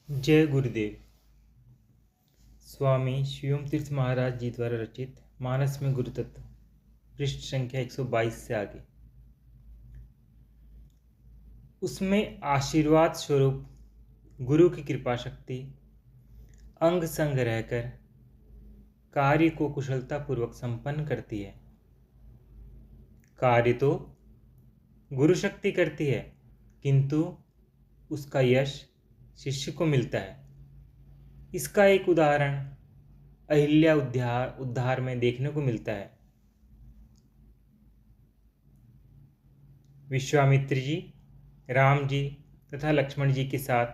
जय गुरुदेव। स्वामी शिवम तीर्थ महाराज जी द्वारा रचित मानस में गुरु तत्व, पृष्ठ संख्या 122 से आगे। उसमें आशीर्वाद स्वरूप गुरु की कृपा शक्ति अंग संग रहकर कार्य को कुशलतापूर्वक संपन्न करती है। कार्य तो गुरु शक्ति करती है, किंतु उसका यश शिष्य को मिलता है। इसका एक उदाहरण अहिल्या उद्धार में देखने को मिलता है। विश्वामित्र जी राम जी तथा लक्ष्मण जी के साथ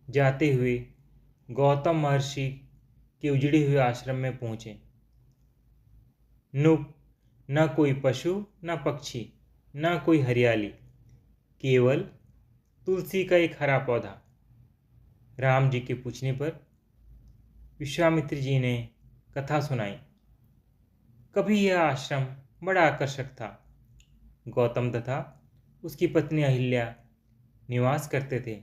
जाते हुए गौतम महर्षि के उजड़े हुए आश्रम में पहुंचे। न कोई पशु न पक्षी न कोई हरियाली, केवल तुलसी का एक हरा पौधा। राम जी के पूछने पर विश्वामित्र जी ने कथा सुनाई। कभी यह आश्रम बड़ा आकर्षक था। गौतम तथा उसकी पत्नी अहिल्या निवास करते थे।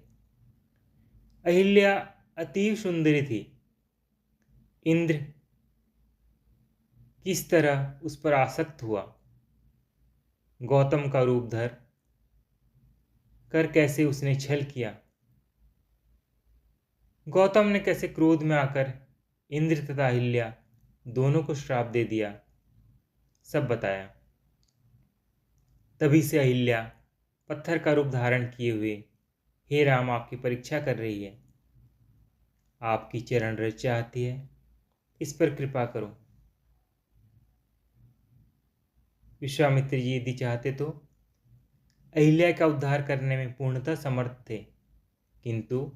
अहिल्या अति सुंदरी थी। इंद्र किस तरह उस पर आसक्त हुआ, गौतम का रूप धर कर कैसे उसने छल किया, गौतम ने कैसे क्रोध में आकर इंद्र तथा अहिल्या दोनों को श्राप दे दिया, सब बताया। तभी से अहिल्या पत्थर का रूप धारण किए हुए, हे राम, आपकी परीक्षा कर रही है। आपकी चरण रज चाहती है, इस पर कृपा करो। विश्वामित्र जी यदि चाहते तो अहिल्या का उद्धार करने में पूर्णतः समर्थ थे, किंतु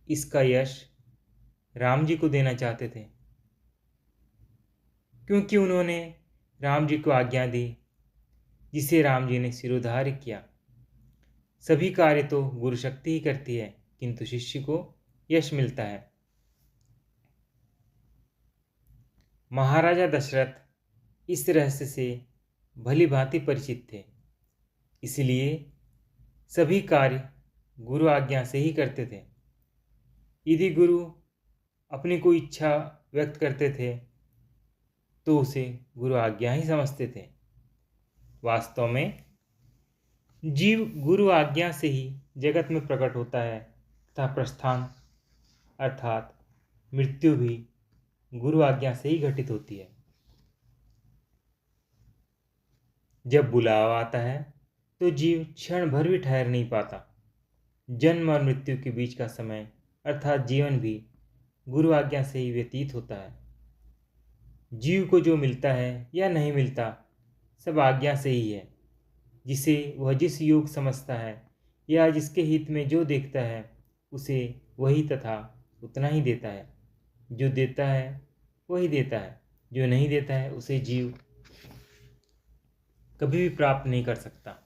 इसका यश राम जी को देना चाहते थे, क्योंकि उन्होंने राम जी को आज्ञा दी, जिसे राम जी ने सिरोधार्य किया। सभी कार्य तो गुरु शक्ति ही करती है, किंतु शिष्य को यश मिलता है। महाराजा दशरथ इस रहस्य से भली भांति परिचित थे, इसलिए सभी कार्य गुरु आज्ञा से ही करते थे। यदि गुरु अपनी कोई इच्छा व्यक्त करते थे तो उसे गुरु आज्ञा ही समझते थे। वास्तव में जीव गुरु आज्ञा से ही जगत में प्रकट होता है तथा प्रस्थान अर्थात मृत्यु भी गुरु आज्ञा से ही घटित होती है। जब बुलावा आता है तो जीव क्षण भर भी ठहर नहीं पाता। जन्म और मृत्यु के बीच का समय अर्थात जीवन भी गुरु आज्ञा से ही व्यतीत होता है। जीव को जो मिलता है या नहीं मिलता, सब आज्ञा से ही है। जिसे वह जिस योग समझता है या जिसके हित में जो देखता है, उसे वही तथा उतना ही देता है। जो देता है वही देता है, जो नहीं देता है उसे जीव कभी भी प्राप्त नहीं कर सकता।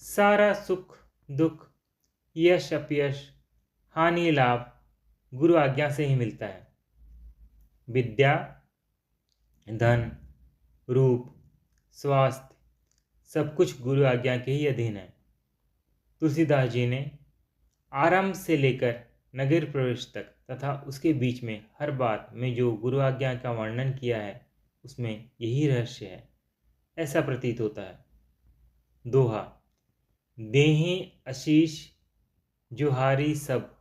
सारा सुख दुख, यश अपयश, हानि लाभ गुरु आज्ञा से ही मिलता है। विद्या, धन, रूप, स्वास्थ्य सब कुछ गुरु आज्ञा के ही अधीन है। तुलसीदास जी ने आरंभ से लेकर नगर प्रवेश तक तथा उसके बीच में हर बात में जो गुरु आज्ञा का वर्णन किया है, उसमें यही रहस्य है, ऐसा प्रतीत होता है। दोहा, देहि आशीष जुहारी सब,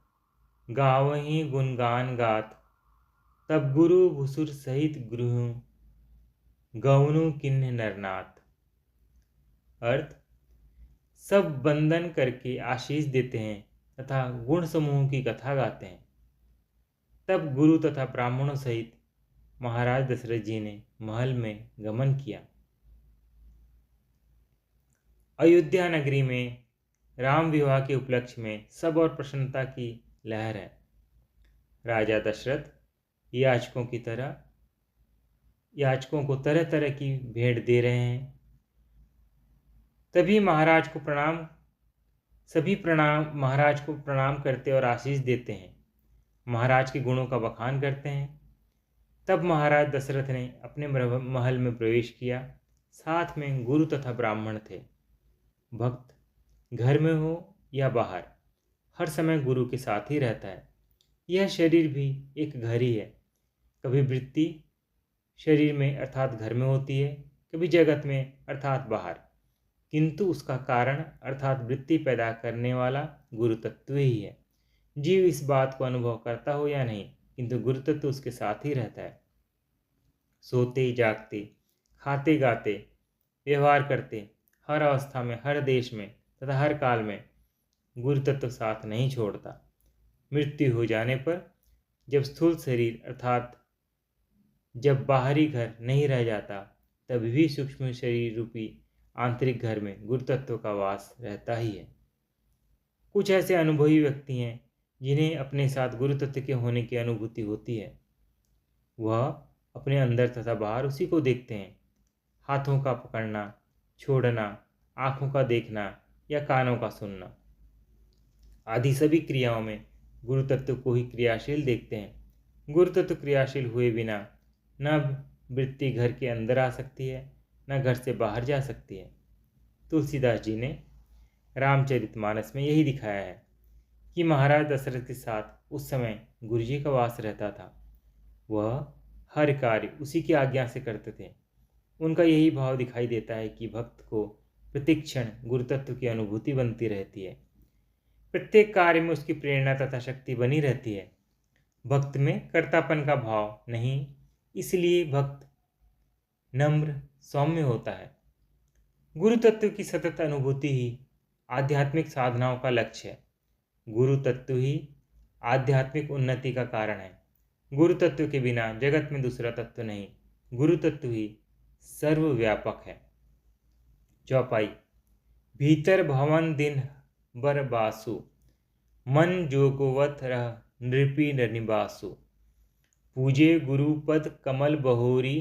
गावहीं गुणगान गात, तब गुरु भुसुर सहित गृह, गौनु किन्ह नरनाथ। अर्थ, सब बंधन करके आशीष देते हैं तथा गुण समूह की कथा गाते हैं। तब गुरु तथा ब्राह्मणों सहित महाराज दशरथ जी ने महल में गमन किया। अयोध्या नगरी में राम विवाह के उपलक्ष्य में सब और प्रसन्नता की लहर है। राजा दशरथ याचकों को तरह तरह की भेंट दे रहे हैं। तभी सभी महाराज को प्रणाम करते और आशीष देते हैं, महाराज के गुणों का बखान करते हैं। तब महाराज दशरथ ने अपने महल में प्रवेश किया। साथ में गुरु तथा ब्राह्मण थे। भक्त घर में हो या बाहर, हर समय गुरु के साथ ही रहता है। यह शरीर भी एक घर ही है। कभी वृत्ति शरीर में अर्थात घर में होती है, कभी जगत में अर्थात बाहर, किंतु उसका कारण अर्थात वृत्ति पैदा करने वाला गुरु तत्व ही है। जीव इस बात को अनुभव करता हो या नहीं, किंतु गुरु तत्व उसके साथ ही रहता है। सोते जागते, खाते गाते, व्यवहार करते, हर अवस्था में, हर देश में तथा हर काल में गुरु तत्व साथ नहीं छोड़ता। मृत्यु हो जाने पर जब स्थूल शरीर अर्थात जब बाहरी घर नहीं रह जाता, तब भी सूक्ष्म शरीर रूपी आंतरिक घर में गुरु तत्व का वास रहता ही है। कुछ ऐसे अनुभवी व्यक्ति हैं जिन्हें अपने साथ गुरु तत्व के होने की अनुभूति होती है। वह अपने अंदर तथा बाहर उसी को देखते हैं। हाथों का पकड़ना, छोड़ना, आँखों का देखना या कानों का सुनना आदि सभी क्रियाओं में गुरु तत्व को ही क्रियाशील देखते हैं। गुरु तत्व क्रियाशील हुए बिना न वृत्ति घर के अंदर आ सकती है, न घर से बाहर जा सकती है। तुलसीदास जी ने रामचरितमानस में यही दिखाया है कि महाराज दशरथ के साथ उस समय गुरु जी का वास रहता था। वह हर कार्य उसी की आज्ञा से करते थे। उनका यही भाव दिखाई देता है कि भक्त को प्रतिक्षण गुरु तत्व की अनुभूति बनती रहती है। प्रत्येक कार्य में उसकी प्रेरणा तथा शक्ति बनी रहती है। भक्त में कर्तापन का भाव नहीं, इसलिए भक्त नम्र सौम्य होता है। गुरु तत्व की सतत अनुभूति ही आध्यात्मिक साधनाओं का लक्ष्य है। गुरु तत्व ही आध्यात्मिक उन्नति का कारण है। गुरु तत्व के बिना जगत में दूसरा तत्व नहीं। गुरु तत्व ही सर्वव्यापक है। चौपाई। भीतर भवन दिन बर बासु, मन जोगवत रह नृपी निबासु। पूजे गुरु पद कमल बहोरी,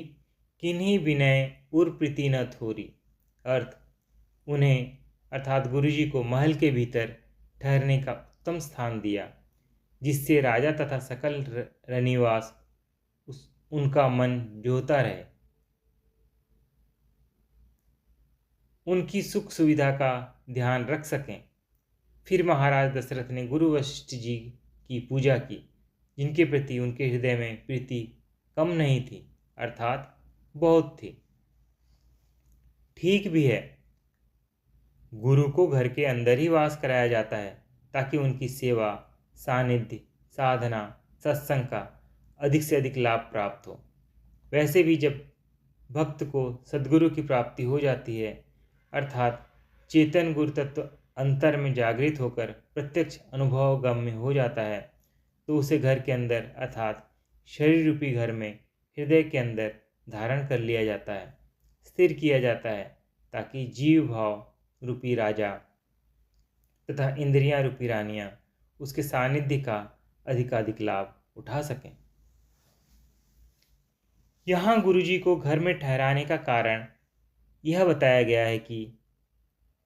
किन्हीं विनय उर प्रीति न थोरी। अर्थ, उन्हें अर्थात गुरु जी को महल के भीतर ठहरने का उत्तम स्थान दिया, जिससे राजा तथा सकल रनिवास उनका मन जोता रहे, उनकी सुख सुविधा का ध्यान रख सकें। फिर महाराज दशरथ ने गुरु वशिष्ठ जी की पूजा की, जिनके प्रति उनके हृदय में प्रीति कम नहीं थी, अर्थात बहुत थी। ठीक भी है, गुरु को घर के अंदर ही वास कराया जाता है, ताकि उनकी सेवा, सानिध्य, साधना, सत्संग का अधिक से अधिक लाभ प्राप्त हो। वैसे भी जब भक्त को सद्गुरु की प्राप्ति हो जाती है, अर्थात चेतन गुरु तत्व अंतर में जागृत होकर प्रत्यक्ष अनुभव गम्य हो जाता है, तो उसे घर के अंदर अर्थात शरीर रूपी घर में हृदय के अंदर धारण कर लिया जाता है, स्थिर किया जाता है, ताकि जीव भाव रूपी राजा तथा इंद्रियां रूपी रानियां उसके सानिध्य का अधिकाधिक लाभ उठा सकें। यहाँ गुरु जी को घर में ठहराने का कारण यह बताया गया है कि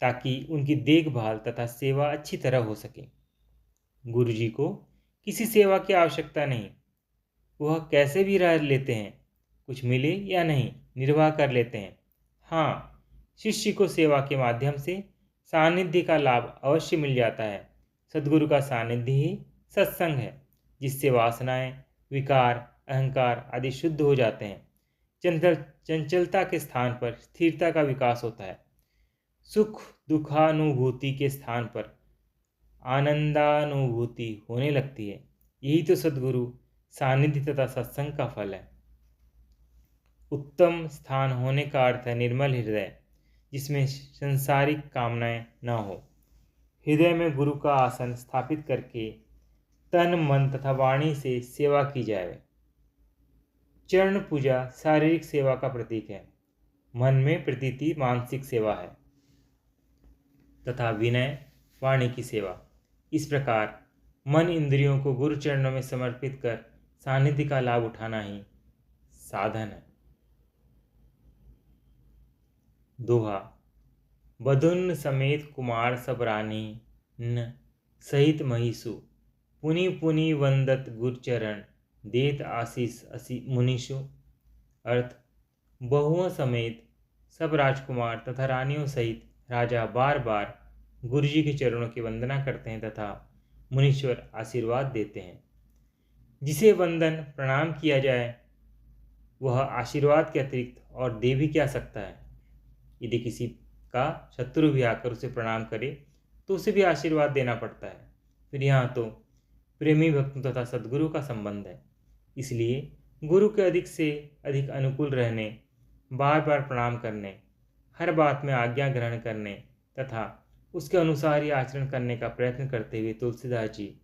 ताकि उनकी देखभाल तथा सेवा अच्छी तरह हो सके। गुरु जी को किसी सेवा की आवश्यकता नहीं, वह कैसे भी रह लेते हैं, कुछ मिले या नहीं निर्वाह कर लेते हैं। हाँ, शिष्य को सेवा के माध्यम से सानिध्य का लाभ अवश्य मिल जाता है। सद्गुरु का सानिध्य ही सत्संग है, जिससे वासनाएं, विकार, अहंकार आदि शुद्ध हो जाते हैं। चंचलता के स्थान पर स्थिरता का विकास होता है। सुख दुखानुभूति के स्थान पर आनंदानुभूति होने लगती है। यही तो सद्गुरु सानिध्य तथा सत्संग का फल है। उत्तम स्थान होने का अर्थ है निर्मल हृदय, जिसमें संसारिक कामनाएं न हो। हृदय में गुरु का आसन स्थापित करके तन मन तथा वाणी से सेवा की जाए। चरण पूजा शारीरिक सेवा का प्रतीक है, मन में प्रतीति मानसिक सेवा है तथा विनय वाणी की सेवा। इस प्रकार मन इंद्रियों को गुरु चरणों में समर्पित कर सानिध्य का लाभ उठाना ही साधन है। दोहा। बधुन समेत कुमार सब रानी न सहित महिषु, पुनि पुनि वंदत गुर चरण, देत आशीष असी मुनिषु। अर्थ, बहुओं समेत सब राजकुमार तथा रानियों सहित राजा बार बार गुरु जी के चरणों की वंदना करते हैं तथा मुनीश्वर आशीर्वाद देते हैं। जिसे वंदन प्रणाम किया जाए वह आशीर्वाद के अतिरिक्त और दे भी क्या सकता है। यदि किसी का शत्रु भी आकर उसे प्रणाम करे तो उसे भी आशीर्वाद देना पड़ता है। फिर यहाँ तो प्रेमी भक्तों तथा सद्गुरु का संबंध है, इसलिए गुरु के अधिक से अधिक अनुकूल रहने, बार बार प्रणाम करने, हर बात में आज्ञा ग्रहण करने तथा उसके अनुसार ही आचरण करने का प्रयत्न करते हुए तुलसीदास जी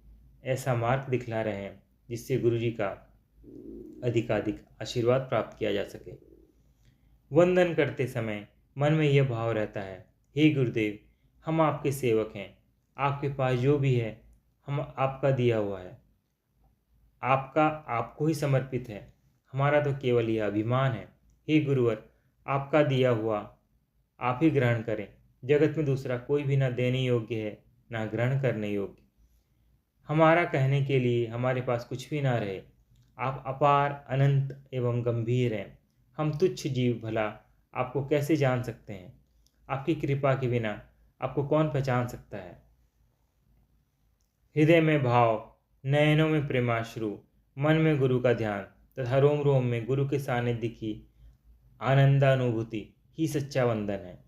ऐसा मार्ग दिखला रहे हैं जिससे गुरु जी का अधिकाधिक आशीर्वाद प्राप्त किया जा सके। वंदन करते समय मन में यह भाव रहता है, हे गुरुदेव, हम आपके सेवक हैं, आपके पास जो भी है हम आपका दिया हुआ है, आपका आपको ही समर्पित है, हमारा तो केवल यह अभिमान है। हे गुरुवर, आपका दिया हुआ आप ही ग्रहण करें, जगत में दूसरा कोई भी ना देने योग्य है ना ग्रहण करने योग्य। हमारा कहने के लिए हमारे पास कुछ भी ना रहे, आप अपार अनंत एवं गंभीर हैं। हम तुच्छ जीव भला आपको कैसे जान सकते हैं, आपकी कृपा के बिना आपको कौन पहचान सकता है। हृदय में भाव, नयनों में प्रेमाश्रु, मन में गुरु का ध्यान तथा रोम रोम में गुरु के सानिध्य की आनंदानुभूति ही सच्चा वंदन है।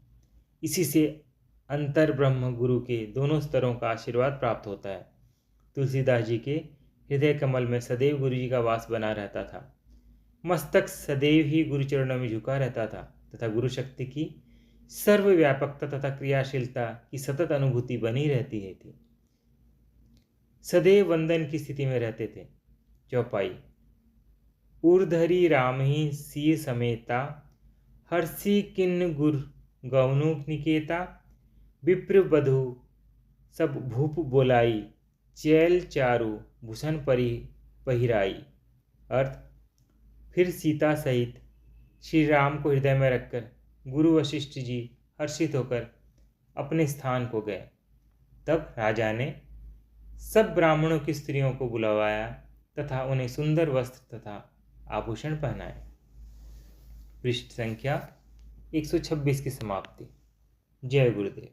इसी से अंतर ब्रह्म गुरु के दोनों स्तरों का आशीर्वाद प्राप्त होता है। तुलसीदास जी के हृदय कमल में सदैव गुरु जी का वास बना रहता था। मस्तक सदैव ही गुरु चरणों में झुका रहता था तथा गुरु शक्ति की सर्वव्यापकता तथा क्रियाशीलता की सतत अनुभूति बनी रहती है थी। सदैव वंदन की स्थिति में रहते थे। चौपाई। ऊर्धरी राम ही सिय समेता, हर्षि किन्न गुर गौनु निकेता, विप्र बधु सब भूप बोलाई, चैल चारु भूषण पहिराई। अर्थ, फिर सीता सहित श्री राम को हृदय में रखकर गुरु वशिष्ठ जी हर्षित होकर अपने स्थान को गए। तब राजा ने सब ब्राह्मणों की स्त्रियों को बुलवाया तथा उन्हें सुंदर वस्त्र तथा आभूषण पहनाए। पृष्ठ संख्या 126 की समाप्ति। जय गुरुदेव।